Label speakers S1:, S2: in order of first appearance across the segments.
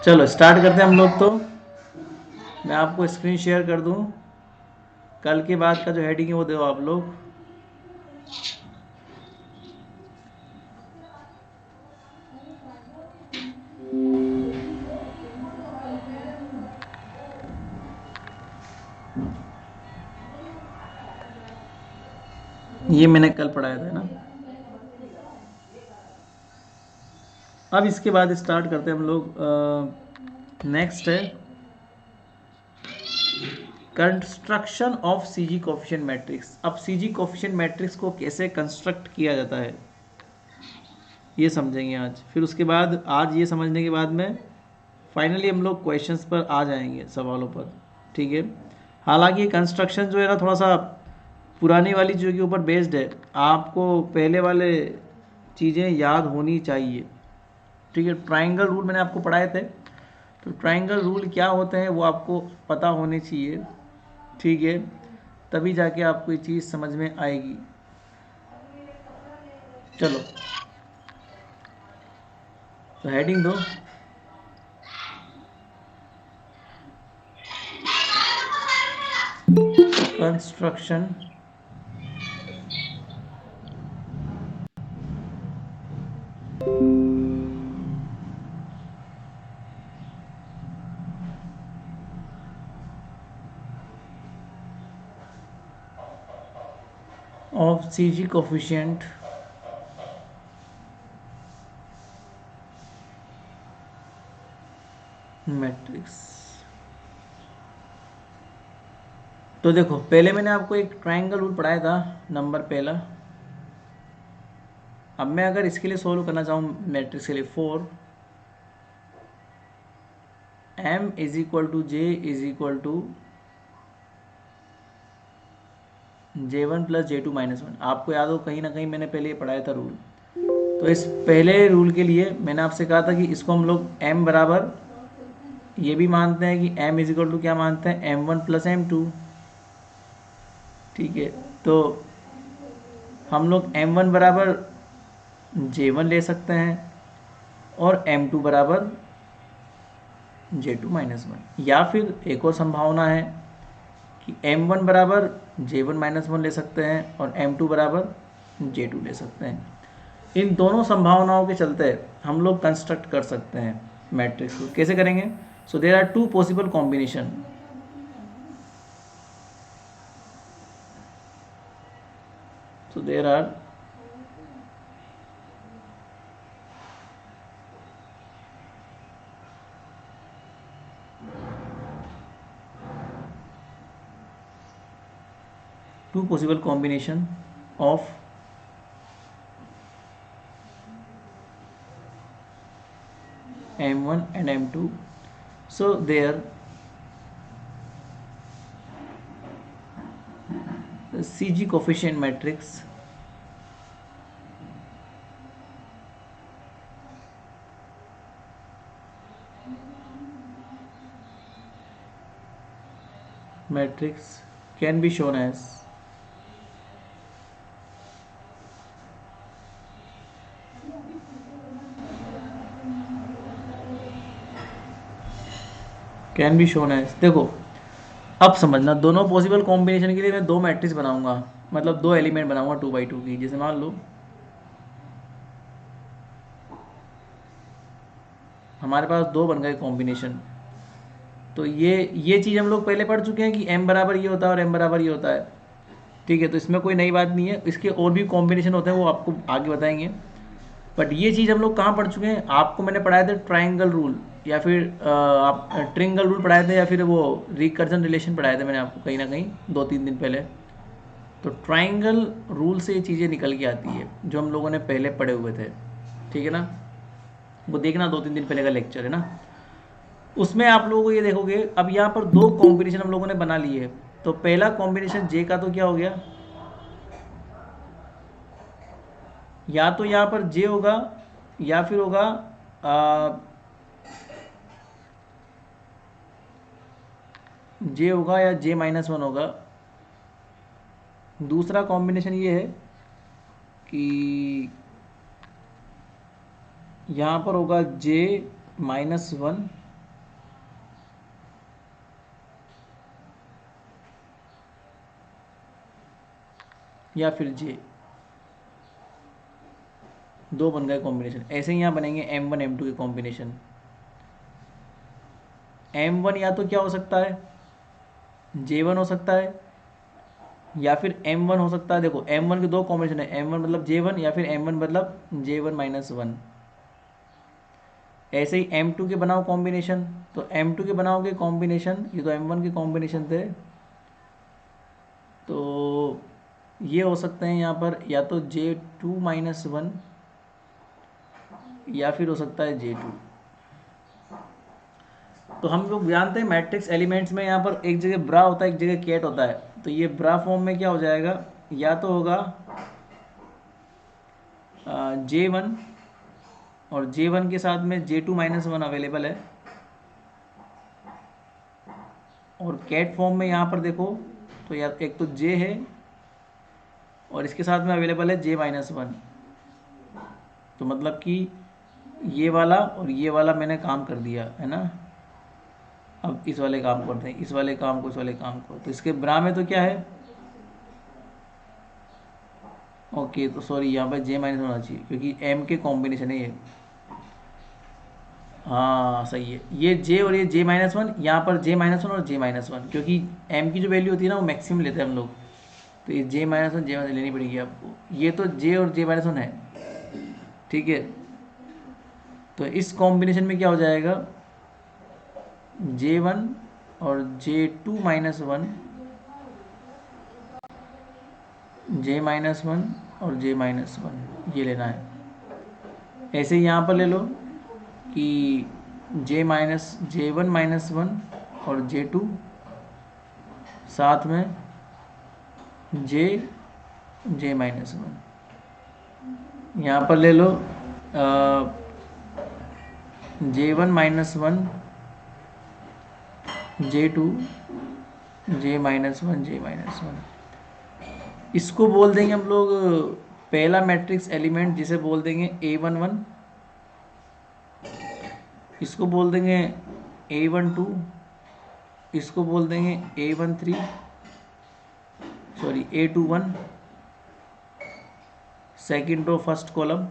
S1: चलो स्टार्ट करते हैं हम लोग। तो मैं आपको स्क्रीन शेयर कर दूं, कल के बाद का जो हेडिंग है वो दो आप लोग। ये मैंने कल पढ़ाया था ना। अब इसके बाद स्टार्ट करते हैं हम लोग। नेक्स्ट है construction of CG coefficient matrix. अब सीजी कोफिशिएंट मैट्रिक्स को कैसे कंस्ट्रक्ट किया जाता है ये समझेंगे आज। फिर उसके बाद आज ये समझने के बाद में फाइनली हम लोग क्वेश्चंस पर आ जाएंगे, सवालों पर। ठीक है। हालांकि ये कंस्ट्रक्शन जो है ना थोड़ा सा पुरानी वाली चीज़ों के ऊपर बेस्ड है, आपको पहले वाले चीज़ें याद होनी चाहिए। ठीक है। ट्राइंगल रूल मैंने आपको पढ़ाए थे, तो ट्राइंगल रूल क्या होते हैं वो आपको पता होने चाहिए। ठीक है। तभी जाके आपको ये चीज़ समझ में आएगी। चलो तो हेडिंग दो, construction of CG coefficient matrix. तो देखो पहले मैंने आपको एक ट्राइंगल रूल पढ़ाया था, नंबर पहला। अब मैं अगर इसके लिए सोल्व करना चाहूँ मैट्रिक्स के लिए, 4 m is equal to J is equal to J1 plus J2 minus 1। आपको याद हो कहीं ना कहीं मैंने पहले ये पढ़ाया था रूल। तो इस पहले रूल के लिए मैंने आपसे कहा था कि इसको हम लोग m बराबर ये भी मानते हैं कि m इज इक्वल टू क्या मानते हैं, m1 प्लस m2। ठीक है। तो हम लोग m1 बराबर J1 ले सकते हैं और m2 बराबर J2 माइनस 1, या फिर एक और संभावना है कि m1 बराबर J1 माइनस 1 ले सकते हैं और m2 बराबर J2 ले सकते हैं। इन दोनों संभावनाओं के चलते हम लोग कंस्ट्रक्ट कर सकते हैं मैट्रिक्स को। कैसे करेंगे? So there are two possible combination. सो देयर आर two possible combination of m1 and m2. So their CG coefficient matrix can be shown as देखो अब समझना, दोनों पॉसिबल कॉम्बिनेशन के लिए मैं दो मैट्रिक्स बनाऊंगा, मतलब दो एलिमेंट बनाऊंगा 2 by 2 की। जैसे मान लो हमारे पास दो बन गए कॉम्बिनेशन। तो ये चीज़ हम लोग पहले पढ़ चुके हैं कि m बराबर ये होता है और m बराबर ये होता है। ठीक है। तो इसमें कोई नई बात नहीं है, इसके और भी कॉम्बिनेशन होते हैं वो आपको आगे बताएंगे। बट ये चीज़ हम लोग कहाँ पढ़ चुके हैं? आपको मैंने पढ़ाए थे ट्राइंगल रूल, या फिर आप ट्रिंगल रूल पढ़ाए थे, या फिर वो रिकर्जन रिलेशन पढ़ाए थे मैंने आपको कहीं ना कहीं 2-3 दिन पहले। तो ट्राइंगल रूल से ये चीज़ें निकल के आती है जो हम लोगों ने पहले पढ़े हुए थे। ठीक है ना? वो देखना 2-3 दिन पहले का लेक्चर है ना, उसमें आप लोगों को ये देखोगे। अब यहाँ पर दो कॉम्बिनेशन हम लोगों ने बना लिए है। तो पहला कॉम्बिनेशन जे का तो क्या हो गया, या तो यहाँ पर जे होगा या फिर होगा जे होगा या जे माइनस 1 होगा। दूसरा कॉम्बिनेशन ये है कि यहाँ पर होगा जे माइनस 1 या फिर जे, दो बन गए कॉम्बिनेशन। ऐसे ही यहाँ बनेंगे M1 M2 के कॉम्बिनेशन। M1 या तो क्या हो सकता है, J1 हो सकता है, या फिर M1 हो सकता है। देखो M1 के दो कॉम्बिनेशन है, M1 मतलब J1 या फिर M1 मतलब J1-1। ऐसे ही M2 के बनाओ कॉम्बिनेशन, तो M2 के बनाओगे कॉम्बिनेशन, ये तो M1 के कॉम्बिनेशन थे, तो ये हो सकते हैं यहाँ पर या तो J2-1 या फिर हो सकता है J2। तो हम लोग जानते हैं मैट्रिक्स एलिमेंट्स में यहाँ पर एक जगह ब्रा होता है, एक जगह कैट होता है। तो ये ब्रा फॉर्म में क्या हो जाएगा, या तो होगा J1 और J1 के साथ में J2-1 अवेलेबल है, और कैट फॉर्म में यहाँ पर देखो तो या एक तो J है और इसके साथ में अवेलेबल है J-1। तो मतलब कि ये वाला और ये वाला मैंने काम कर दिया है ना। अब इस वाले काम करते हैं, इस वाले काम को, इस वाले काम को। तो इसके ब्रा में तो क्या है, ओके तो सॉरी यहाँ पर J-1 होना चाहिए क्योंकि M के कॉम्बिनेशन है ये। हाँ सही है, ये J और ये J-1, यहाँ पर J-1 और J-1, क्योंकि M की जो वैल्यू होती है ना वो मैक्सिमम लेते हैं हम लोग। तो ये J-1 J-1 लेनी पड़ेगी आपको। ये तो J और J-1 है, ठीक है। तो इस कॉम्बिनेशन में क्या हो जाएगा, J1 और J2-1, J-1 और J-1 ये लेना है। ऐसे ही यहाँ पर ले लो कि J-1-1 और J2 साथ में J-1। यहाँ पर ले लो J1-1 J2 J-1। इसको बोल देंगे हम लोग पहला मैट्रिक्स एलिमेंट, जिसे बोल देंगे A11। इसको बोल देंगे A12, इसको बोल देंगे A13, sorry A21, second row first column,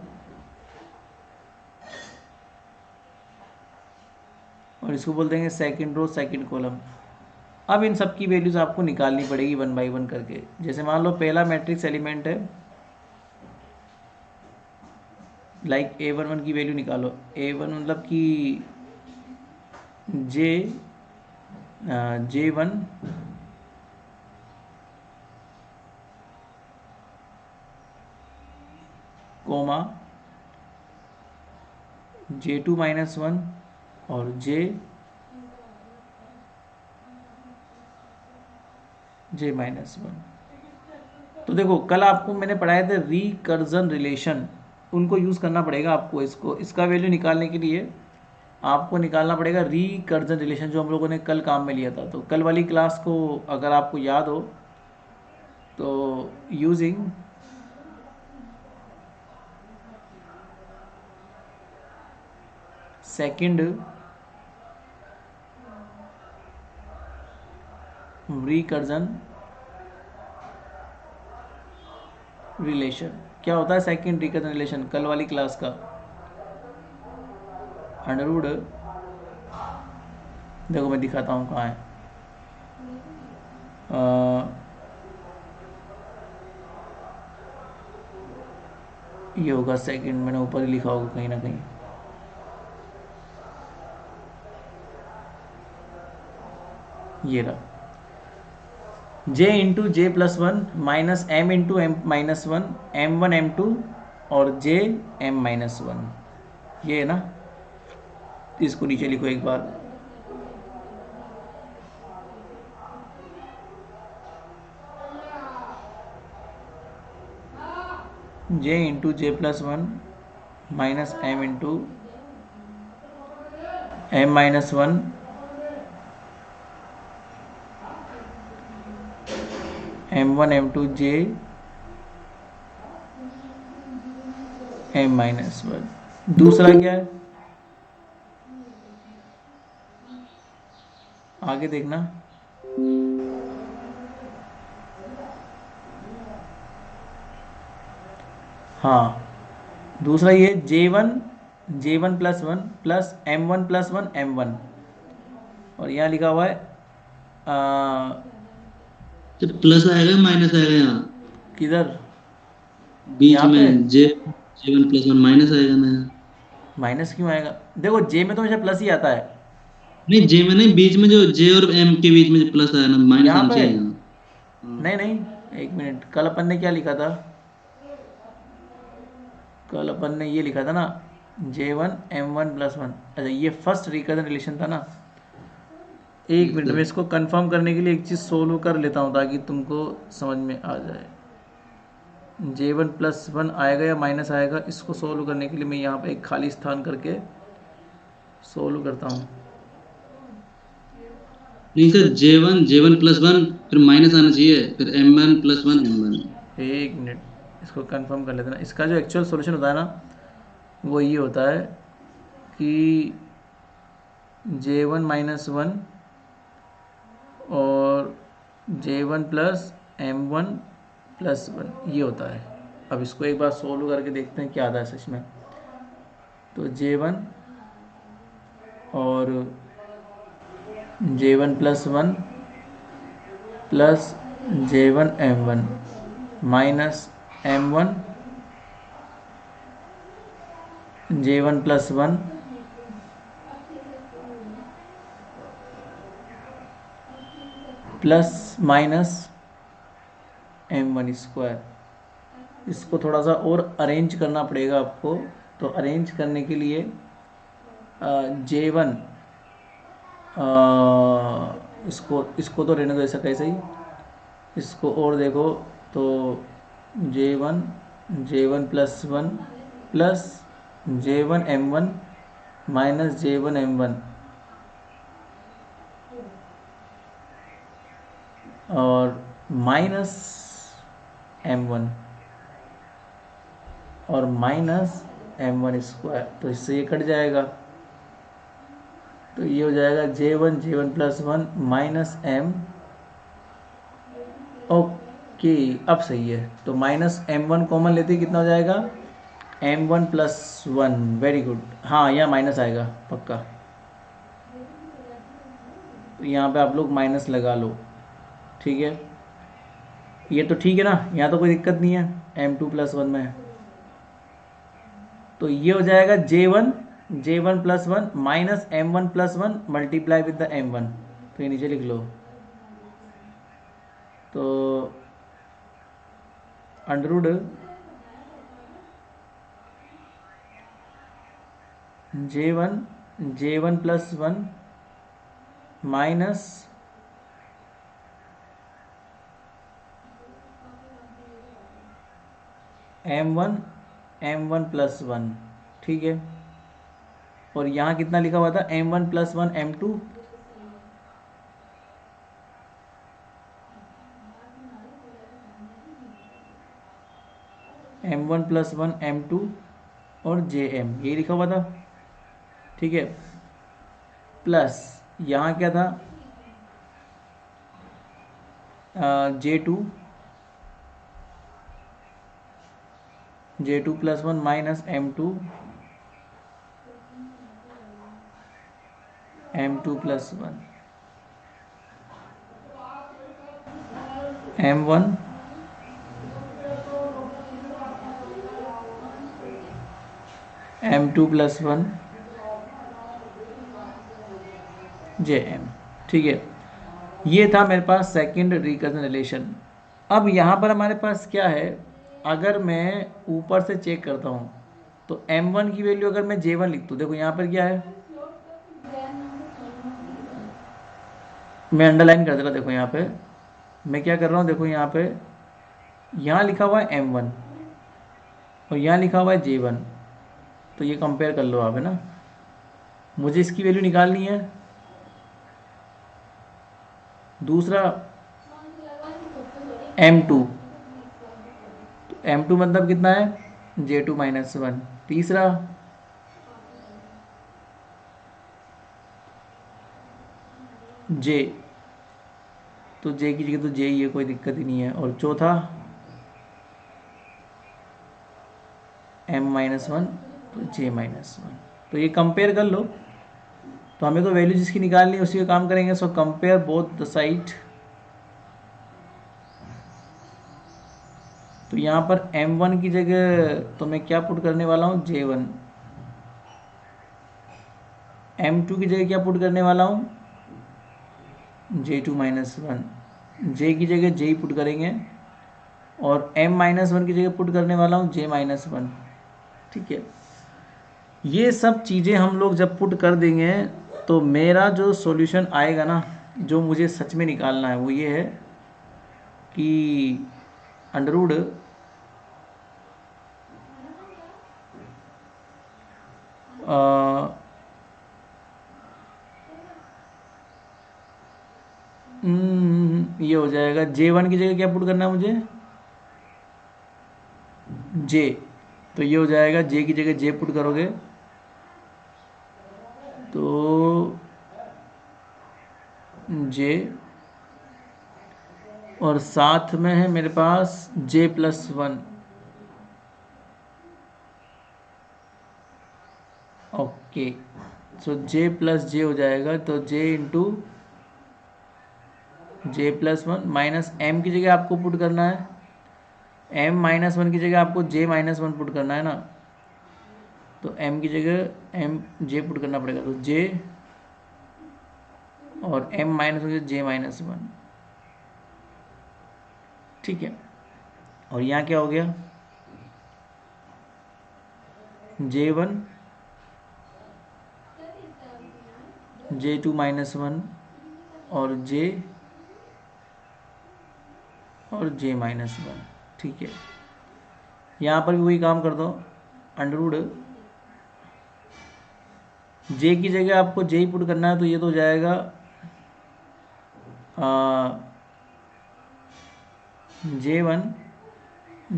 S1: और इसको बोल देंगे सेकेंड रो सेकेंड कॉलम। अब इन सब की वैल्यूज आपको निकालनी पड़ेगी 1 बाई 1 करके। जैसे मान लो पहला मैट्रिक्स एलिमेंट है, लाइक A11 की वैल्यू निकालो। A1 मतलब कि J1 कोमा J2-1 और J-1। तो देखो कल आपको मैंने पढ़ाए थे रिकर्जन रिलेशन, उनको यूज़ करना पड़ेगा आपको। इसको, इसका वैल्यू निकालने के लिए आपको निकालना पड़ेगा रिकर्जन रिलेशन, जो हम लोगों ने कल काम में लिया था। तो कल वाली क्लास को अगर आपको याद हो तो यूजिंग सेकंड रिकर्जन रिलेशन, क्या होता है सेकंड रिकर्जन रिलेशन कल वाली क्लास का, अंडरवुड, देखो मैं दिखाता हूँ कहाँ है। ये होगा सेकंड, मैंने ऊपर ही लिखा होगा कहीं ना कहीं। ये रहा J×J+1 minus M×M-1 M1 M2 और J-M-1, ये है ना। इसको नीचे लिखो एक बार, J×J+1 minus M×M-1 M1 M2 J-M-1। दूसरा क्या है, आगे देखना, हाँ, दूसरा ये J1 + 1 प्लस M1 + 1 M1, और यहाँ लिखा हुआ है
S2: जब प्लस आएगा माइनस आएगा यहाँ
S1: किधर,
S2: बीच
S1: यहाँ पे
S2: में J1 + 1 माइनस आएगा ना यहाँ।
S1: माइनस क्यों आएगा? देखो जे में तो हमेशा प्लस ही आता है।
S2: नहीं जे में नहीं, बीच में जो जे और एम के बीच में जो प्लस आया ना, माइनस
S1: यहाँ
S2: आना
S1: पे
S2: चाहिए यहाँ। हाँ।
S1: नहीं नहीं, एक मिनट, कल अपन ने क्या लिखा था? कल अपन ने ये लिखा था ना, J1 M1 + 1। अच्छा, ये फर्स्ट रिकर्जन रिलेशन था ना। एक
S2: ठीक
S1: मिनट
S2: है।
S1: में इसको कंफर्म करने के लिए एक चीज़ सोल्व कर लेता हूँ ताकि तुमको समझ में आ जाए। J1 + 1 आएगा या माइनस आएगा, इसको सोल्व करने के लिए मैं यहाँ पे एक खाली स्थान करके सोल्व करता हूँ।
S2: नहीं सर, J1 + 1 फिर माइनस आना चाहिए, फिर M1 + 1 M1।
S1: एक मिनट, इसको कंफर्म कर लेते ना। इसका जो एक्चुअल सॉल्यूशन होता है ना, वो ये होता है कि J1 - 1 और J1 + M1 + 1 ये होता है। अब इसको एक बार सोल्व करके देखते हैं क्या आता है सच में। तो J1 और J1 + 1 plus J1 M1 minus M1 J1 + 1 plus minus M1²। इसको थोड़ा सा और अरेंज करना पड़ेगा आपको। तो अरेंज करने के लिए J1, इसको इसको तो रहने दो ऐसा कैसे ही। इसको और देखो तो J1 J1 + 1 plus J1 M1 minus J1 M1 और माइनस M1 और माइनस M1²। तो इससे ये कट जाएगा। तो ये हो जाएगा J1 + 1 माइनस M। ओके, अब सही है। तो माइनस M1 कॉमन लेते ही कितना हो जाएगा? M1 + 1। Very good. हाँ, यहाँ माइनस आएगा पक्का। तो यहाँ पे आप लोग माइनस लगा लो। ठीक है, ये तो ठीक है ना, यहाँ तो कोई दिक्कत नहीं है M2 + 1 में। तो ये हो जाएगा J1 + 1 minus M1 + 1 multiply with the M1। तो ये नीचे लिख लो। तो अंडरवुड J1 + 1 माइनस M1 ठीक है। और यहाँ कितना लिखा हुआ था? M1 + 1 M2। M1 + 1 M2 और JM, यही लिखा हुआ था। ठीक है, प्लस यहाँ क्या था? J2 + 1 minus M2 + 1 M1 M2 + 1 JM। ठीक है, ये था मेरे पास सेकंड रिकर्जन रिलेशन। अब यहाँ पर हमारे पास क्या है? अगर मैं ऊपर से चेक करता हूँ तो M1 की वैल्यू अगर मैं J1 लिख दूँ, देखो यहाँ पर क्या है, मैं अंडरलाइन कर देता। देखो यहाँ पे मैं क्या कर रहा हूँ, देखो यहाँ पे, यहाँ लिखा हुआ है M1 और यहाँ लिखा हुआ है J1। तो ये कंपेयर कर लो आप, है ना। मुझे इसकी वैल्यू निकालनी है। दूसरा M2, तो M2 मतलब कितना है? J2 - 1। तीसरा J, तो J की जगह तो J ही है, कोई दिक्कत ही नहीं है। और चौथा m माइनस वन तो j माइनस वन। तो ये कंपेयर कर लो, तो हमें तो वैल्यू जिसकी निकालनी है उसी का काम करेंगे। So compare both the side. तो यहाँ पर m1 की जगह तो मैं क्या पुट करने वाला हूँ, j1। m2 की जगह क्या पुट करने वाला हूँ, j2 माइनस वन। j की जगह j पुट करेंगे, और m माइनस वन की जगह पुट करने वाला हूँ j माइनस वन। ठीक है, ये सब चीज़ें हम लोग जब पुट कर देंगे तो मेरा जो सॉल्यूशन आएगा ना, जो मुझे सच में निकालना है वो ये है कि अंडरवुड ये हो जाएगा J1 की जगह क्या पुट करना है मुझे, J। तो ये हो जाएगा J की जगह J पुट करोगे तो J, और साथ में है मेरे पास J प्लस वन। ओके, सो J प्लस J हो जाएगा, तो J into J plus one minus M की जगह आपको पुट करना है, M माइनस वन की जगह आपको J माइनस वन पुट करना है ना। तो M की जगह M J पुट करना पड़ेगा, तो J और M minus one J minus one. ठीक है, और यहाँ क्या हो गया, J1 J2 माइनस वन और J और J माइनस वन। ठीक है, यहाँ पर भी वही काम कर दो, अंडरवुड J की जगह आपको J ही पुट करना है, तो ये तो हो जाएगा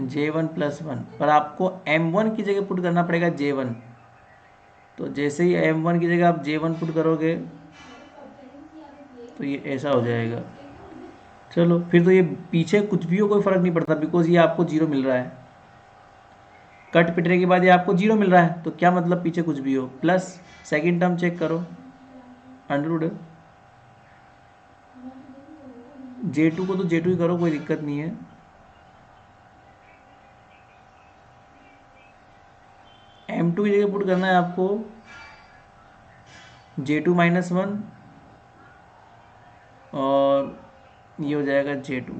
S1: J1 प्लस वन, पर आपको M1 की जगह पुट करना पड़ेगा J1। तो जैसे ही M1 की जगह आप J1 पुट करोगे तो ये ऐसा हो जाएगा। चलो फिर तो ये पीछे कुछ भी हो कोई फ़र्क नहीं पड़ता, बिकॉज ये आपको जीरो मिल रहा है। कट पिटने के बाद ये आपको जीरो मिल रहा है, तो क्या मतलब पीछे कुछ भी हो। प्लस सेकंड टर्म चेक करो, अंडरवुड J2 को तो J2 ही करो, कोई दिक्कत नहीं है। M2 की जगह पुट करना है आपको J2 माइनस वन, और ये हो जाएगा J2,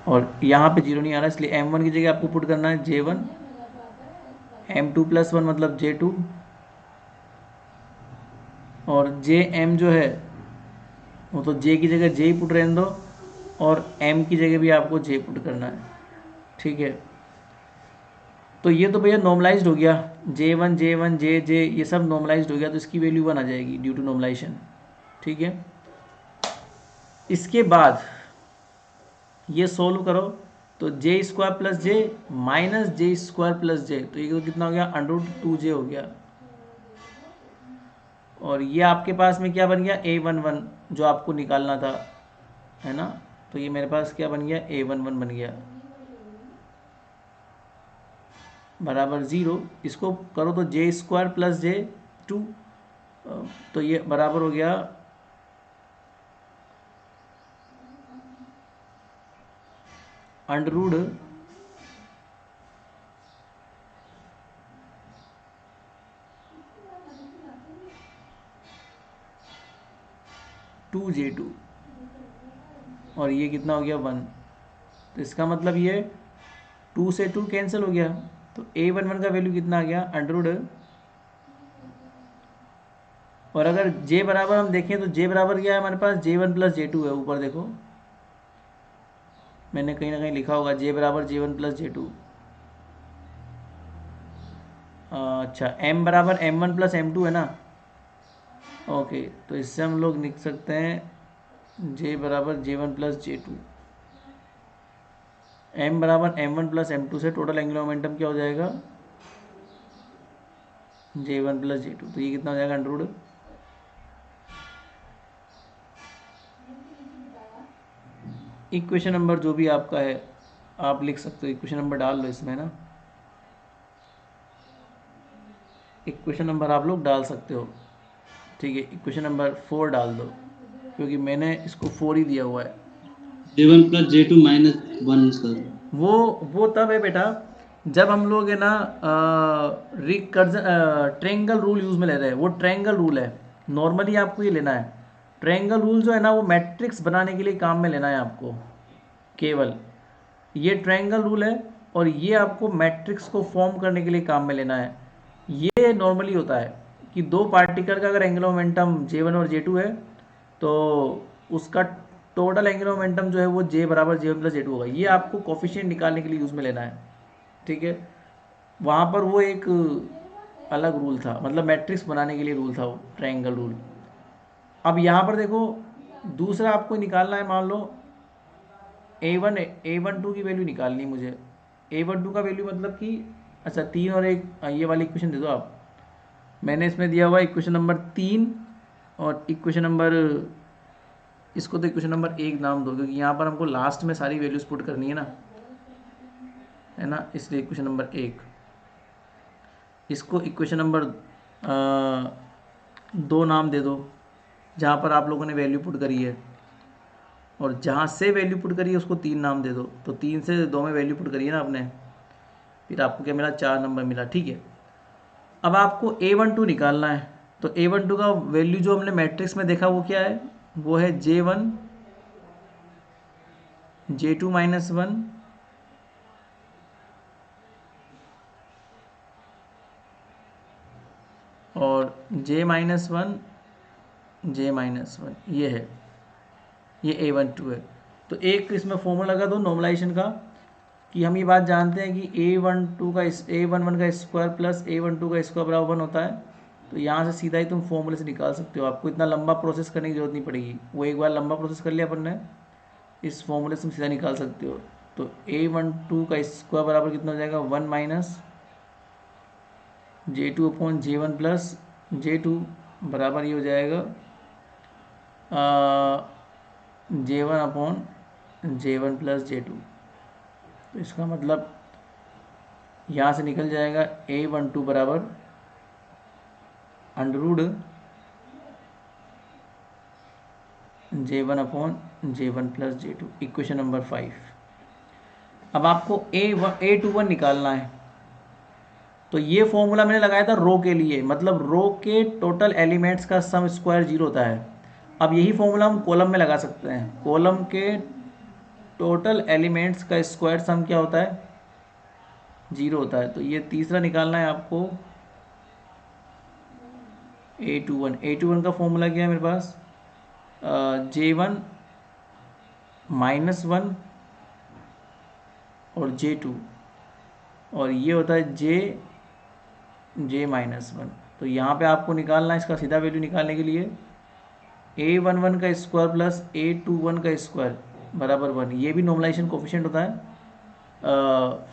S1: और यहाँ पे जीरो नहीं आ रहा, इसलिए M1 की जगह आपको पुट करना है J1, M2 प्लस वन मतलब J2, और JM जो है वो तो J की जगह J ही पुट रहने दो, और M की जगह भी आपको J पुट करना है। ठीक है, तो ये तो भैया नॉर्मलाइज्ड हो गया, J1 J1 J ये सब नॉर्मलाइज्ड हो गया, तो इसकी वैल्यू 1 आ जाएगी ड्यू टू नॉर्मलाइजेशन। ठीक है, इसके बाद ये सोल्व करो, तो J square plus J minus J square plus J, तो ये तो कितना हो गया, √2J हो गया। और ये आपके पास में क्या बन गया, A11 जो आपको निकालना था, है ना। तो ये मेरे पास क्या बन गया, A11 बन गया बराबर 0। इसको करो तो J स्क्वायर प्लस J2, तो ये बराबर हो गया अंडरवुड टू J2, और ये कितना हो गया 1। तो इसका मतलब ये 2 से 2 कैंसिल हो गया, तो A11 का वैल्यू कितना आ गया, अंडरवुड, और अगर J बराबर हम देखें तो J बराबर क्या है हमारे पास, J1 प्लस J2 है। ऊपर देखो मैंने कहीं ना कहीं लिखा होगा J बराबर J1 प्लस J2। अच्छा, M बराबर M1 प्लस M2 है ना। ओके, तो इससे हम लोग लिख सकते हैं J बराबर J1 प्लस J2। M बराबर M1 प्लस M2 से टोटल एंगुलर मोमेंटम क्या हो जाएगा, J1 प्लस J2। तो ये कितना हो जाएगा, अंडरवुड इक्वेशन नंबर जो भी आपका है आप लिख सकते हो, इक्वेशन नंबर डाल लो इसमें ना। इक्वेशन नंबर आप लोग डाल सकते हो, ठीक है। इक्वेशन नंबर 4 डाल दो, क्योंकि मैंने इसको 4 ही दिया हुआ है।
S2: J1 plus J2 minus 1 sir.
S1: वो वो तब है बेटा जब हम लोग है ना रिकर्जन ट्रायंगल रूल यूज़ में ले रहे हैं। वो ट्रायंगल रूल है, नॉर्मली आपको ये लेना है। ट्रायंगल रूल जो है ना वो मैट्रिक्स बनाने के लिए काम में लेना है आपको केवल। ये ट्रायंगल रूल है और ये आपको मैट्रिक्स को फॉर्म करने के लिए काम में लेना है। ये नॉर्मली होता है कि दो पार्टिकल का अगर एंगुलर मोमेंटम J1 और J2 है तो उसका टोटल एंगुलर मोमेंटम जो है वो J बराबर J1 प्लस J2 होगा। ये आपको कोफिशिएंट निकालने के लिए यूज़ में लेना है, ठीक है। वहाँ पर वो एक अलग रूल था, मतलब मैट्रिक्स बनाने के लिए रूल था वो ट्रायंगल रूल। अब यहाँ पर देखो दूसरा आपको निकालना है, मान लो A12 की वैल्यू निकालनी है मुझे। A12 का वैल्यू मतलब कि अच्छा 3 और 1, ये वाली इक्वेशन दे दो आप। मैंने इसमें दिया हुआ इक्वेशन नंबर 3 और इक्वेशन नंबर, इसको तो इक्वेशन नंबर 1 नाम दो, क्योंकि यहाँ पर हमको लास्ट में सारी वैल्यूज पुट करनी है ना, इसलिए इक्वेशन नंबर 1। इसको इक्वेशन नंबर 2 नाम दे दो, जहाँ पर आप लोगों ने वैल्यू पुट करी है। और जहाँ से वैल्यू पुट करी है उसको 3 नाम दे दो। तो 3 से 2 में वैल्यू पुट करी है ना आपने, फिर आपको क्या मिला, 4 नंबर मिला, ठीक है। अब आपको A12 निकालना है। तो A12 का वैल्यू जो हमने मैट्रिक्स में देखा वो क्या है, वो है J1 J2 माइनस 1 और J माइनस 1 J माइनस 1, ये है, ये A12 है। तो एक इसमें फॉर्मूला लगा दो नॉर्मलाइजेशन का, कि हम ये बात जानते हैं कि A11 का स्क्वायर प्लस A12 का स्क्वायर बराबर 1 होता है। तो यहाँ से सीधा ही तुम फॉर्मूले से निकाल सकते हो, आपको इतना लंबा प्रोसेस करने की जरूरत नहीं पड़ेगी। वो एक बार लंबा प्रोसेस कर लिया अपन ने, इस फॉर्मूले से तुम सीधा निकाल सकते हो। तो A12 का स्क्वायर बराबर कितना हो जाएगा, 1 minus J2 upon J1 plus J2 बराबर ये हो जाएगा J1 upon J1 plus J2। तो इसका मतलब यहाँ से निकल जाएगा A12 बराबर under root J1 upon J1 plus J2, equation number 5। अब आपको A21 निकालना है। तो ये फॉर्मूला मैंने लगाया था रो के लिए, मतलब रो के टोटल एलिमेंट्स का सम स्क्वायर 0 होता है। अब यही फॉर्मूला हम कॉलम में लगा सकते हैं। कॉलम के टोटल एलिमेंट्स का स्क्वायर सम क्या होता है, 0 होता है। तो ये तीसरा निकालना है आपको A21 का फॉर्मूला क्या है मेरे पास, J1 माइनस 1 और J2, और ये होता है J माइनस 1। तो यहाँ पे आपको निकालना है इसका सीधा वैल्यू निकालने के लिए A11 का स्क्वायर प्लस A21 का स्क्वायर बराबर 1। ये भी नॉर्मलाइजेशन कोफिशिएंट होता है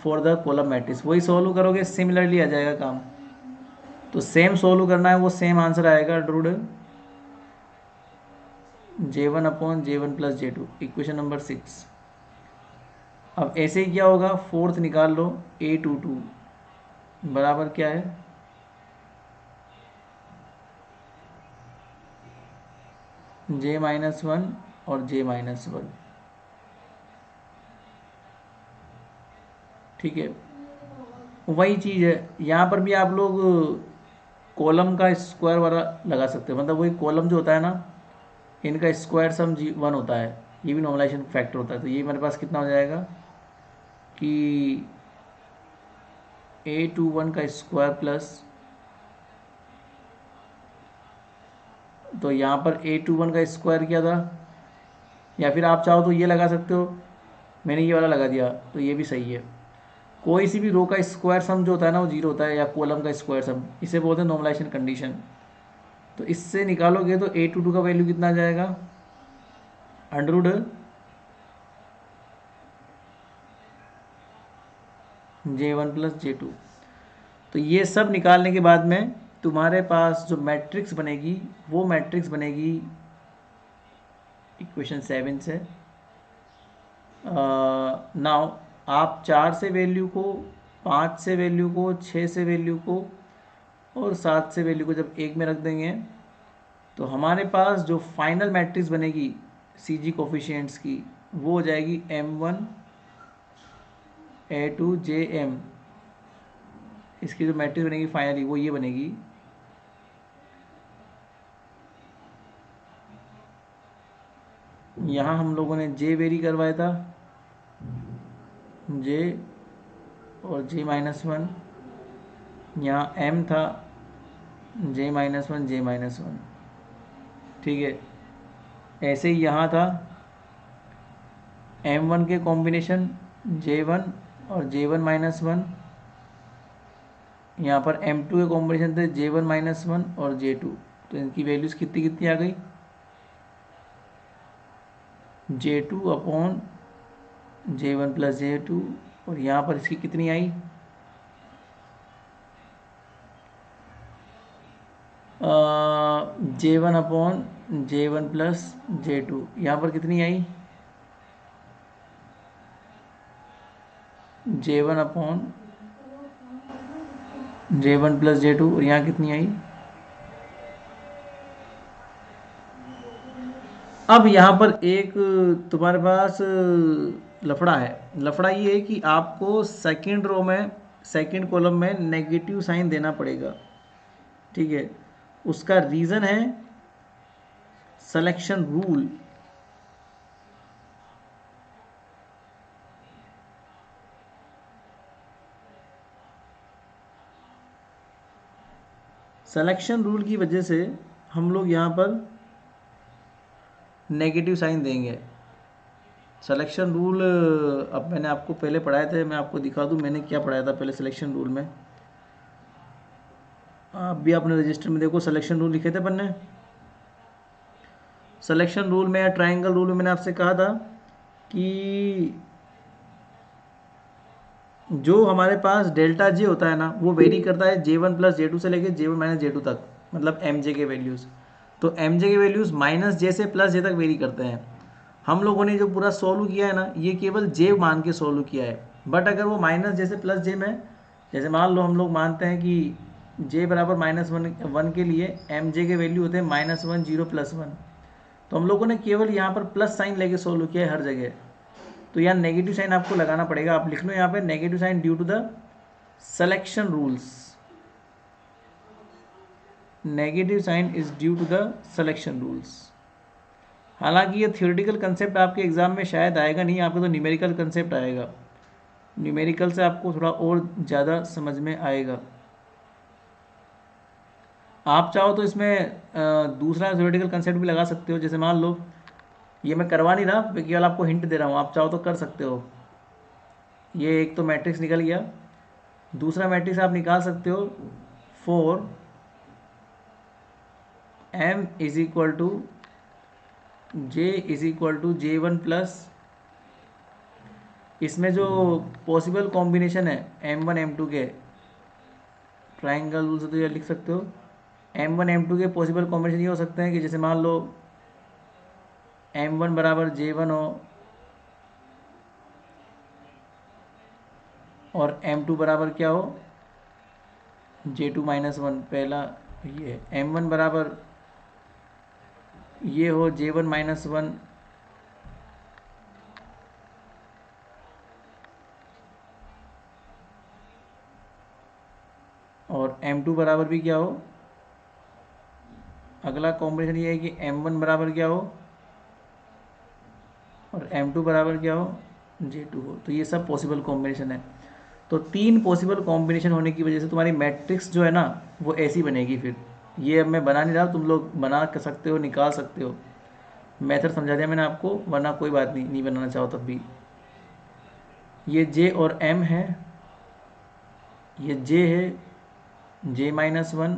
S1: फॉर द कॉलम मैट्रिक्स। वही सॉल्व करोगे सिमिलरली आ जाएगा काम। तो सेम सॉल्व करना है, वो सेम आंसर आएगा druid J1 upon J1 plus J2, equation number 6। अब ऐसे ही क्या होगा, फोर्थ निकाल लो A22 बराबर क्या है, J माइनस 1 और J माइनस 1, ठीक है। वही चीज़ है यहाँ पर भी, आप लोग कॉलम का स्क्वायर वाला लगा सकते हो। मतलब वही कॉलम जो होता है ना, इनका स्क्वायर सम G1 होता है, ये भी नॉर्मलाइजेशन फैक्टर होता है। तो ये मेरे पास कितना हो जाएगा कि A21 का स्क्वायर प्लस, तो यहाँ पर A21 का स्क्वायर क्या था, या फिर आप चाहो तो ये लगा सकते हो, मैंने ये वाला लगा दिया तो ये भी सही है। कोई सी भी रो का स्क्वायर सम जो होता है ना वो 0 होता है, या कॉलम का स्क्वायर सम, इसे बोलते हैं नॉर्मलाइजेशन कंडीशन। तो इससे निकालोगे तो A22 का वैल्यू कितना आ जाएगा, अंडरवुड J1 प्लस J2। तो ये सब निकालने के बाद में तुम्हारे पास जो मैट्रिक्स बनेगी वो मैट्रिक्स बनेगी इक्वेशन 7 से। नाउ आप 4 से वैल्यू को, 5 से वैल्यू को, 6 से वैल्यू को और 7 से वैल्यू को जब 1 में रख देंगे तो हमारे पास जो फाइनल मैट्रिक्स बनेगी सी जी कोफिशिएंट्स की वो हो जाएगी M1 A2 JM। इसकी जो मैट्रिक्स बनेगी फाइनली वो ये बनेगी। यहाँ हम लोगों ने J वेरी करवाया था, J और J-1। यहाँ M था J-1 J-1। ठीक है, ऐसे ही यहाँ था M1 के कॉम्बिनेशन J1 और J1-1। यहाँ पर M2 के कॉम्बिनेशन थे J1-1 और J2। तो इनकी वैल्यूज़ कितनी कितनी आ गई, J2 upon J1 plus J2। और यहाँ पर इसकी कितनी आई, J1 upon J1 plus J2। यहाँ पर कितनी आई, J1 upon J1 plus J2। और यहाँ कितनी आई। अब यहाँ पर एक तुम्हारे पास लफड़ा है। लफड़ा ये है कि आपको सेकंड रो में सेकंड कॉलम में नेगेटिव साइन देना पड़ेगा। ठीक है, उसका रीज़न है सिलेक्शन रूल। सिलेक्शन रूल की वजह से हम लोग यहाँ पर नेगेटिव साइन देंगे। सिलेक्शन रूल अब मैंने आपको पहले पढ़ाए थे, मैं आपको दिखा दूँ मैंने क्या पढ़ाया था पहले सिलेक्शन रूल में। आप भी अपने रजिस्टर में देखो, सिलेक्शन रूल लिखे थे अपन ने। सिलेक्शन रूल में या ट्रायंगल रूल में मैंने आपसे कहा था कि जो हमारे पास डेल्टा जे होता है ना वो वेरी करता है J1 प्लस J2 से लेके J1 माइनस J2 तक, मतलब MJ के वैल्यूज़। तो MJ के वैल्यूज़ माइनस J से प्लस J तक वेरी करते हैं। हम लोगों ने जो पूरा सोल्व किया है ना ये केवल J मान के सोल्व किया है। बट अगर वो माइनस J से प्लस J में, जैसे मान लो हम लोग मानते हैं कि J बराबर -1 के लिए MJ के वैल्यू होते हैं -1 0 +1। तो हम लोगों ने केवल यहाँ पर प्लस साइन लेके सोल्व किया है हर जगह। तो यहाँ नेगेटिव साइन आपको लगाना पड़ेगा। आप लिख लो यहाँ पे negative sign due to the selection rules. Negative sign is due to the selection rules. हालांकि ये थियोरेटिकल कंसेप्ट आपके एग्जाम में शायद आएगा नहीं, आपको तो न्यूमेरिकल कंसेप्ट आएगा। न्यूमेरिकल से आपको थोड़ा और ज़्यादा समझ में आएगा। आप चाहो तो इसमें दूसरा थियोरेटिकल कंसेप्ट भी लगा सकते हो। जैसे मान लो ये मैं करवा नहीं रहा, केवल आपको हिंट दे रहा हूँ, आप चाहो तो कर सकते हो। ये एक तो मैट्रिक्स निकल गया, दूसरा मैट्रिक्स आप निकाल सकते हो 4 M is equal to J is equal to J1 plus, इसमें जो पॉसिबल कॉम्बिनेशन है M1 M2 के, ट्राइंगल रूल से तो ये लिख सकते हो M1 M2 के पॉसिबल कॉम्बिनेशन ये हो सकते हैं कि जैसे मान लो M1 बराबर J1 हो और M2 बराबर क्या हो J2 माइनस 1। पहला ये M1 बराबर ये हो J1 माइनस 1 और M2 बराबर भी क्या हो, अगला कॉम्बिनेशन ये है कि M1 बराबर क्या हो और M2 बराबर क्या हो J2 हो। तो ये सब पॉसिबल कॉम्बिनेशन है। तो 3 पॉसिबल कॉम्बिनेशन होने की वजह से तुम्हारी मैट्रिक्स जो है ना वो ऐसी बनेगी। फिर ये अब मैं बना नहीं रहा, तुम लोग बना कर सकते हो, निकाल सकते हो। मेथड समझा दिया मैंने आपको, वरना कोई बात नहीं, नहीं बनाना चाहो तब भी। ये J और M है, ये J है J-1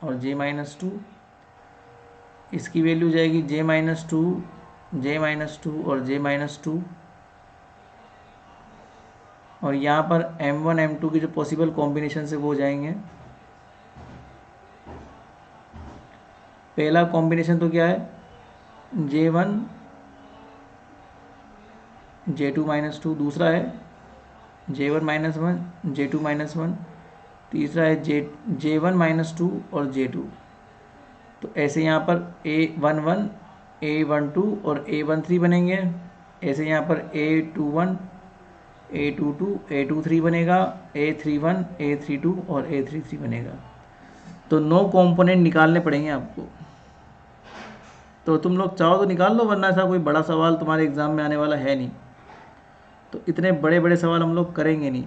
S1: और J-2। इसकी वैल्यू जाएगी J-2 J-2 और J-2। और यहाँ पर M1 M2 की जो पॉसिबल कॉम्बिनेशन है वो हो जाएंगे। पहला कॉम्बिनेशन तो क्या है J1 J2-2, दूसरा है J1-1 J2-1। तीसरा है J1 माइनस 2 और J2। तो ऐसे यहाँ पर A11 A12 और A13 बनेंगे। ऐसे यहाँ पर A21 A22 A23 बनेगा, A31 A32 और A33 बनेगा। तो 9 कंपोनेंट निकालने पड़ेंगे आपको। तो तुम लोग चाहो तो निकाल लो, वरना ऐसा कोई बड़ा सवाल तुम्हारे एग्ज़ाम में आने वाला है नहीं, तो इतने बड़े बड़े सवाल हम लोग करेंगे नहीं।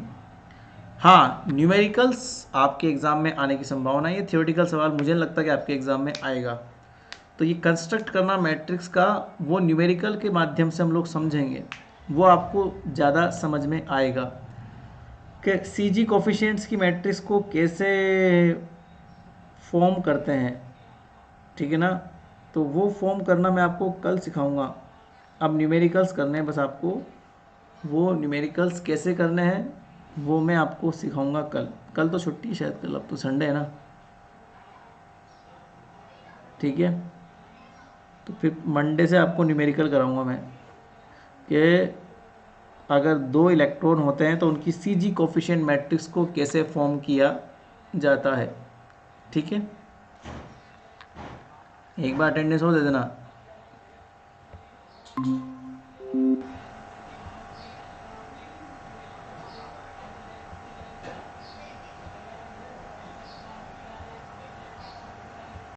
S1: हाँ, न्यूमेरिकल्स आपके एग्ज़ाम में आने की संभावना है। ये थियोरेटिकल सवाल मुझे नहीं लगता कि आपके एग्ज़ाम में आएगा। तो ये कंस्ट्रक्ट करना मैट्रिक्स का, वो न्यूमेरिकल के माध्यम से हम लोग समझेंगे, वो आपको ज़्यादा समझ में आएगा कि सीजी कोफिशिएंट्स की मैट्रिक्स को कैसे फॉर्म करते हैं, ठीक है ना। तो वो फॉर्म करना मैं आपको कल सिखाऊंगा। अब न्यूमेरिकल्स करने हैं बस आपको, वो न्यूमेरिकल्स कैसे करने हैं वो मैं आपको सिखाऊंगा कल। कल तो छुट्टी है शायद, कल अब तो संडे है ना, ठीक है। तो फिर मंडे से आपको न्यूमेरिकल कराऊंगा मैं कि अगर 2 इलेक्ट्रॉन होते हैं तो उनकी सीजी कोफिशिएंट मैट्रिक्स को कैसे फॉर्म किया जाता है, ठीक है। एक बार अटेंडेंस हो दे देना।